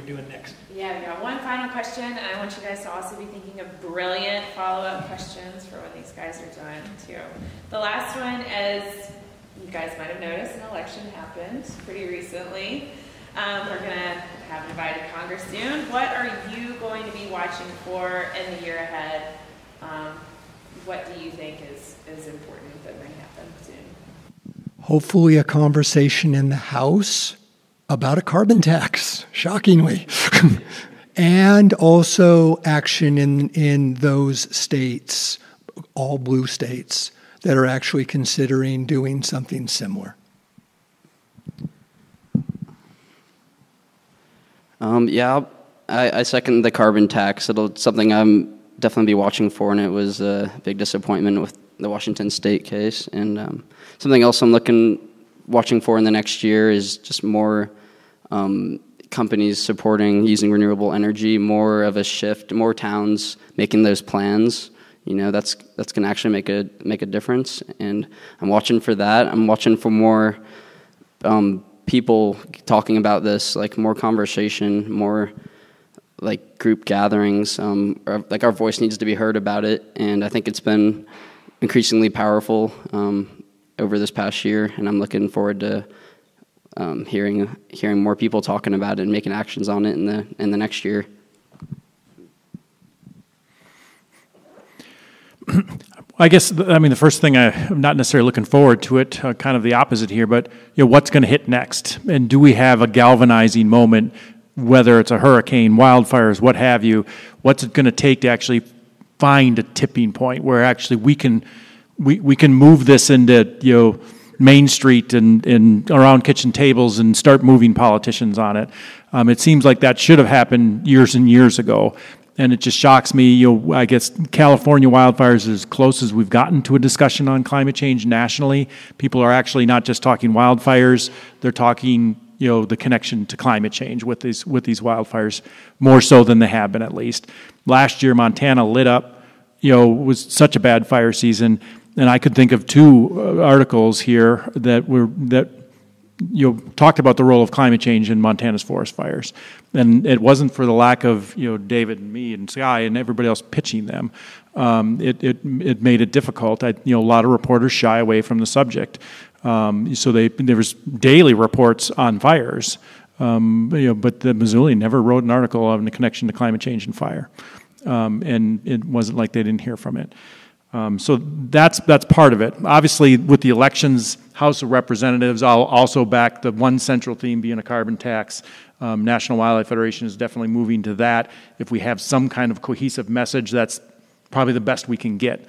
doing next. Yeah, we got one final question, and I want you guys to also be thinking of brilliant follow-up questions for when these guys are done, too. The last one is, you guys might have noticed, an election happened pretty recently. We're going to have a divided Congress soon. What are you going to be watching for in the year ahead? What do you think is important that may happen soon? Hopefully a conversation in the House about a carbon tax, shockingly. And also action in those states, all blue states, that are actually considering doing something similar. Yeah, I second the carbon tax. It's something I'm definitely be watching for, and it was a big disappointment with the Washington State case. And something else I'm watching for in the next year is just more companies supporting using renewable energy, more of a shift, more towns making those plans. You know, that's going to actually make a difference, and I'm watching for that. I'm watching for more people talking about this, like more conversation, more like group gatherings. Like our voice needs to be heard about it, and I think it's been increasingly powerful over this past year, and I'm looking forward to hearing more people talking about it and making actions on it in the next year. I guess, the first thing I'm not necessarily looking forward to it, kind of the opposite here, but what's going to hit next? And do we have a galvanizing moment, whether it's a hurricane, wildfires, what have you? What's it going to take to actually find a tipping point where actually we can move this into, Main Street and around kitchen tables and start moving politicians on it? It seems like that should have happened years and years ago. And it just shocks me, I guess California wildfires is as close as we've gotten to a discussion on climate change nationally. People are actually not just talking wildfires, they're talking, the connection to climate change with these wildfires, more so than they have been at least. Last year, Montana lit up, was such a bad fire season, and I could think of two articles here that talked about the role of climate change in Montana's forest fires. And it wasn't for the lack of, David and me and Sky and everybody else pitching them. It made it difficult. A lot of reporters shy away from the subject. So there was daily reports on fires. But the Missouli never wrote an article on the connection to climate change and fire. And it wasn't like they didn't hear from it. So that's part of it. Obviously, with the elections, House of Representatives, I'll also back the one central theme being a carbon tax. National Wildlife Federation is definitely moving to that. If we have some kind of cohesive message, that's probably the best we can get.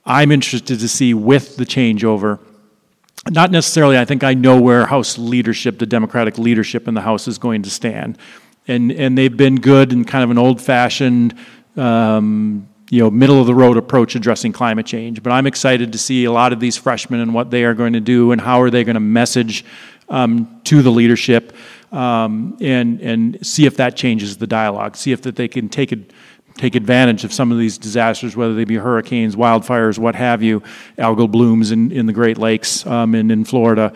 I'm interested to see with the changeover, not necessarily, I think I know where House leadership, the Democratic leadership in the House is going to stand. And they've been good in kind of an old-fashioned, middle-of-the-road approach addressing climate change. But I'm excited to see a lot of these freshmen and what they are going to do and how are they going to message to the leadership and see if that changes the dialogue, see if that they can take advantage of some of these disasters, whether they be hurricanes, wildfires, what have you, algal blooms in the Great Lakes and in Florida.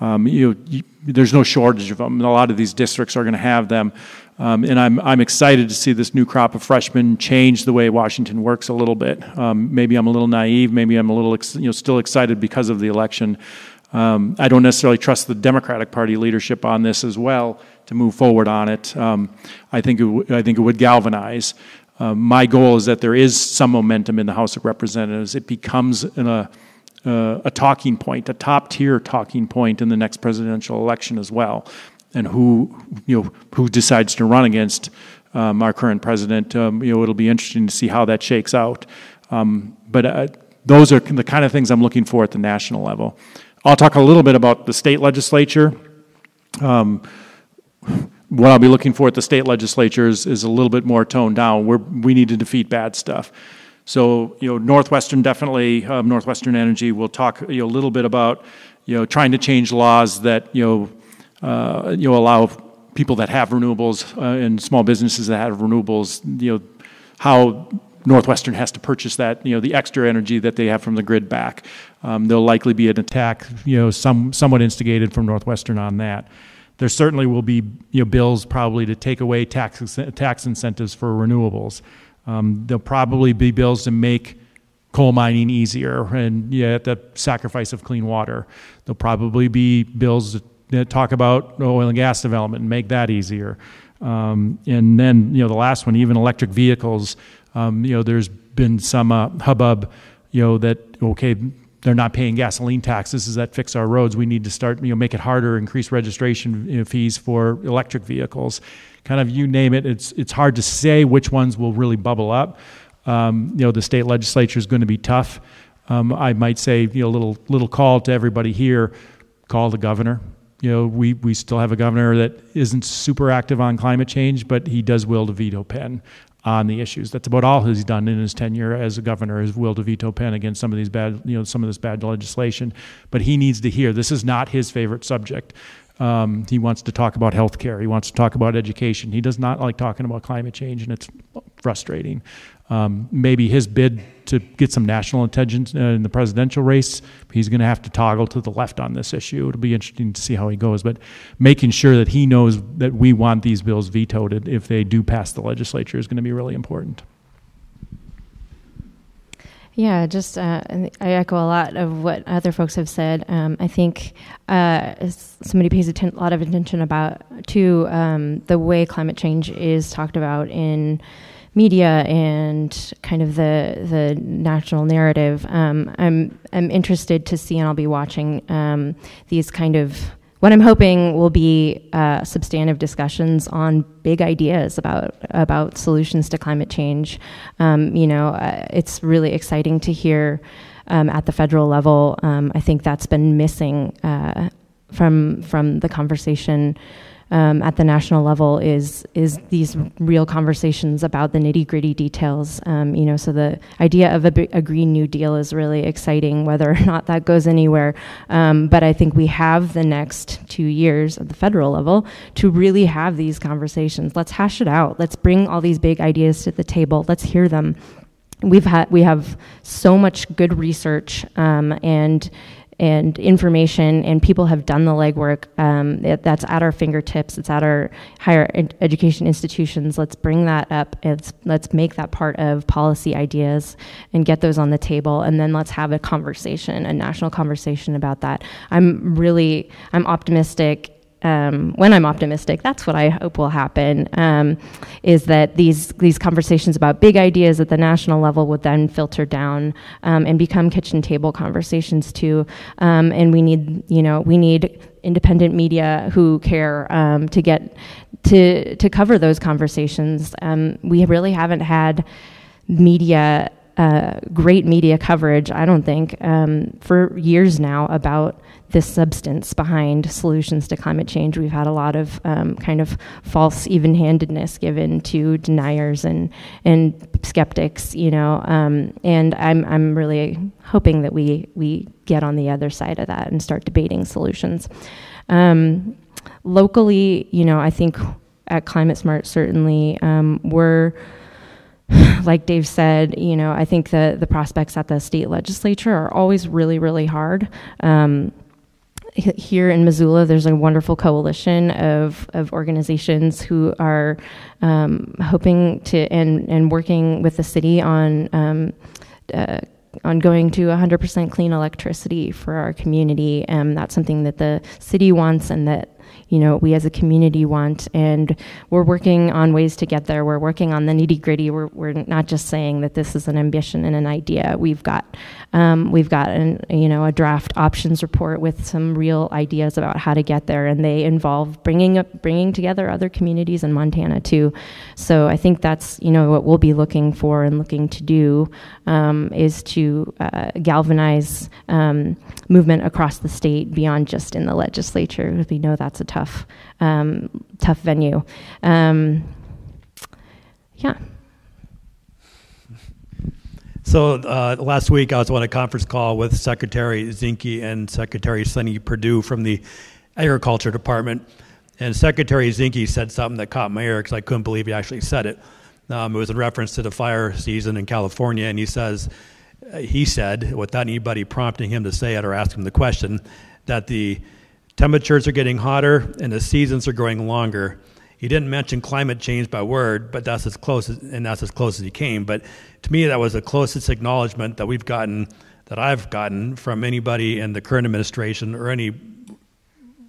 There's no shortage of them. A lot of these districts are going to have them. And I'm excited to see this new crop of freshmen change the way Washington works a little bit. Maybe I'm a little naive. Maybe I'm a little still excited because of the election. I don't necessarily trust the Democratic Party leadership on this as well to move forward on it. I think it would galvanize. My goal is that there is some momentum in the House of Representatives. It becomes a talking point, a top-tier talking point in the next presidential election as well. And who decides to run against our current president, it'll be interesting to see how that shakes out. But those are the kind of things I'm looking for at the national level. I'll talk a little bit about the state legislature. What I'll be looking for at the state legislature is a little bit more toned down. We need to defeat bad stuff. So, Northwestern definitely, Northwestern Energy will talk, a little bit about, trying to change laws that, allow people that have renewables and small businesses that have renewables, how Northwestern has to purchase that, the extra energy that they have from the grid back. There'll likely be an attack, somewhat instigated from Northwestern on that. There certainly will be bills probably to take away tax incentives for renewables. There'll probably be bills to make coal mining easier and at the sacrifice of clean water. There'll probably be bills that talk about oil and gas development and make that easier. And then, the last one, even electric vehicles, there's been some hubbub, that, okay, they're not paying gasoline taxes. Does that fix our roads? We need to start, make it harder, increase registration fees for electric vehicles. Kind of, you name it. It's hard to say which ones will really bubble up. The state legislature is going to be tough. I might say, little call to everybody here, call the governor. We still have a governor that isn't super active on climate change, but he does wield a veto pen on the issues. That's about all he's done in his tenure as a governor, is willed a veto pen against some of these bad, some of this bad legislation. But he needs to hear this is not his favorite subject. He wants to talk about healthcare. He wants to talk about education. He does not like talking about climate change, and it's frustrating. Maybe his bid to get some national attention in the presidential race, he's going to have to toggle to the left on this issue. It'll be interesting to see how he goes, but making sure that he knows that we want these bills vetoed if they do pass the legislature is going to be really important. Yeah, just I echo a lot of what other folks have said. I think somebody pays a lot of attention to the way climate change is talked about in media and kind of the national narrative. I'm interested to see, and I'll be watching these kind of, what I'm hoping will be substantive discussions on big ideas about solutions to climate change. It's really exciting to hear at the federal level. I think that's been missing from the conversation at the national level is these real conversations about the nitty-gritty details. So the idea of a Green New Deal is really exciting, whether or not that goes anywhere. But I think we have the next 2 years at the federal level to really have these conversations. Let's hash it out. Let's bring all these big ideas to the table. Let's hear them. We have so much good research and information, and people have done the legwork. That's at our fingertips. It's at our higher education institutions. Let's bring that up. Let's make that part of policy ideas and get those on the table, and then let's have a conversation, a national conversation about that. I'm optimistic. When I'm optimistic, that's what I hope will happen, is that these conversations about big ideas at the national level would then filter down and become kitchen table conversations too. And we need independent media who care to get to cover those conversations. We really haven't had great media coverage, I don't think, for years now about this substance behind solutions to climate change. We've had a lot of kind of false even-handedness given to deniers and skeptics, and I'm really hoping that we get on the other side of that and start debating solutions. Locally, I think at Climate Smart, certainly, we're, like Dave said, I think the prospects at the state legislature are always really, really hard. Here in Missoula, there's a wonderful coalition of organizations who are hoping to and working with the city on going to 100% clean electricity for our community. That's something that the city wants and that we as a community want, and we're working on ways to get there. We're working on the nitty-gritty. We're not just saying that this is an ambition and an idea. We've got a draft options report with some real ideas about how to get there, and they involve bringing together other communities in Montana too. So I think that's what we'll be looking for and looking to do is to galvanize movement across the state beyond just in the legislature, because we know that's a tough venue. Yeah. So last week I was on a conference call with Secretary Zinke and Secretary Sonny Perdue from the Agriculture Department. And Secretary Zinke said something that caught my ear because I couldn't believe he actually said it. It was in reference to the fire season in California, and he said, without anybody prompting him to say it or ask him the question, that the temperatures are getting hotter and the seasons are growing longer. He didn't mention climate change by word, but that's as close as he came. But to me, that was the closest acknowledgement that I've gotten from anybody in the current administration or any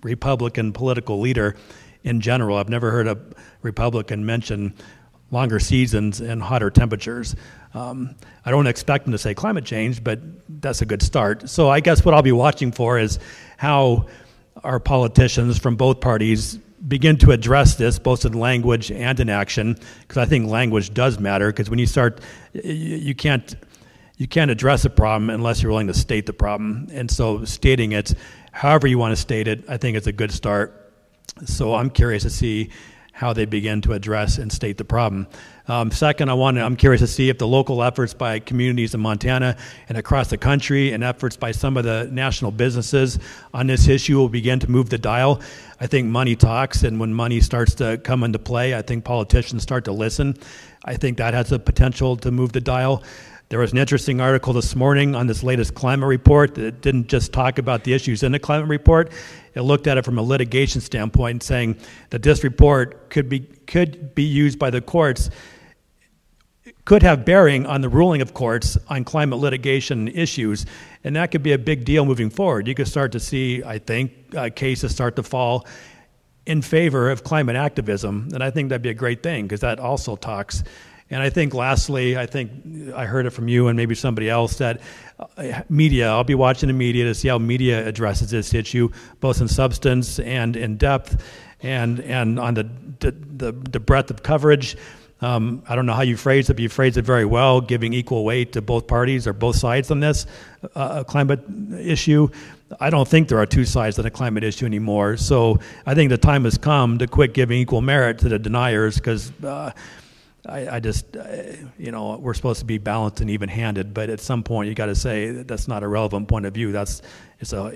Republican political leader in general. I've never heard a Republican mention longer seasons and hotter temperatures. I don't expect them to say climate change, but that's a good start. So I guess what I'll be watching for is how our politicians from both parties begin to address this, both in language and in action, because I think language does matter, because when you start, you can't address a problem unless you're willing to state the problem. And so stating it, however you want to state it, I think it's a good start. So I'm curious to see how they begin to address and state the problem. Second, I'm curious to see if the local efforts by communities in Montana and across the country and efforts by some of the national businesses on this issue will begin to move the dial. I think money talks, and when money starts to come into play, I think politicians start to listen. I think that has the potential to move the dial. There was an interesting article this morning on this latest climate report that didn't just talk about the issues in the climate report. It looked at it from a litigation standpoint, saying that this report could be used by the courts, could have bearing on the ruling of courts on climate litigation issues, and that could be a big deal moving forward. You could start to see, I think, cases start to fall in favor of climate activism, and I think that'd be a great thing, because that also talks. And I think lastly, I heard it from you and maybe somebody else, that media, I'll be watching the media to see how media addresses this issue, both in substance and in depth, and on the breadth of coverage. I don't know how you phrase it, but you phrase it very well, giving equal weight to both parties or both sides on this climate issue. I don't think there are two sides on a climate issue anymore. So I think the time has come to quit giving equal merit to the deniers, because we're supposed to be balanced and even-handed, but at some point you got to say that's not a relevant point of view. It's a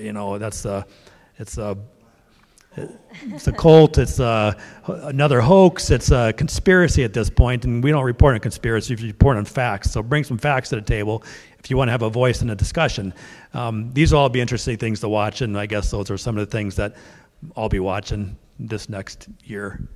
cult. It's another hoax. It's a conspiracy at this point, and we don't report on conspiracy. We report on facts. So bring some facts to the table if you want to have a voice in a discussion. These will all be interesting things to watch, and I guess those are some of the things that I'll be watching this next year.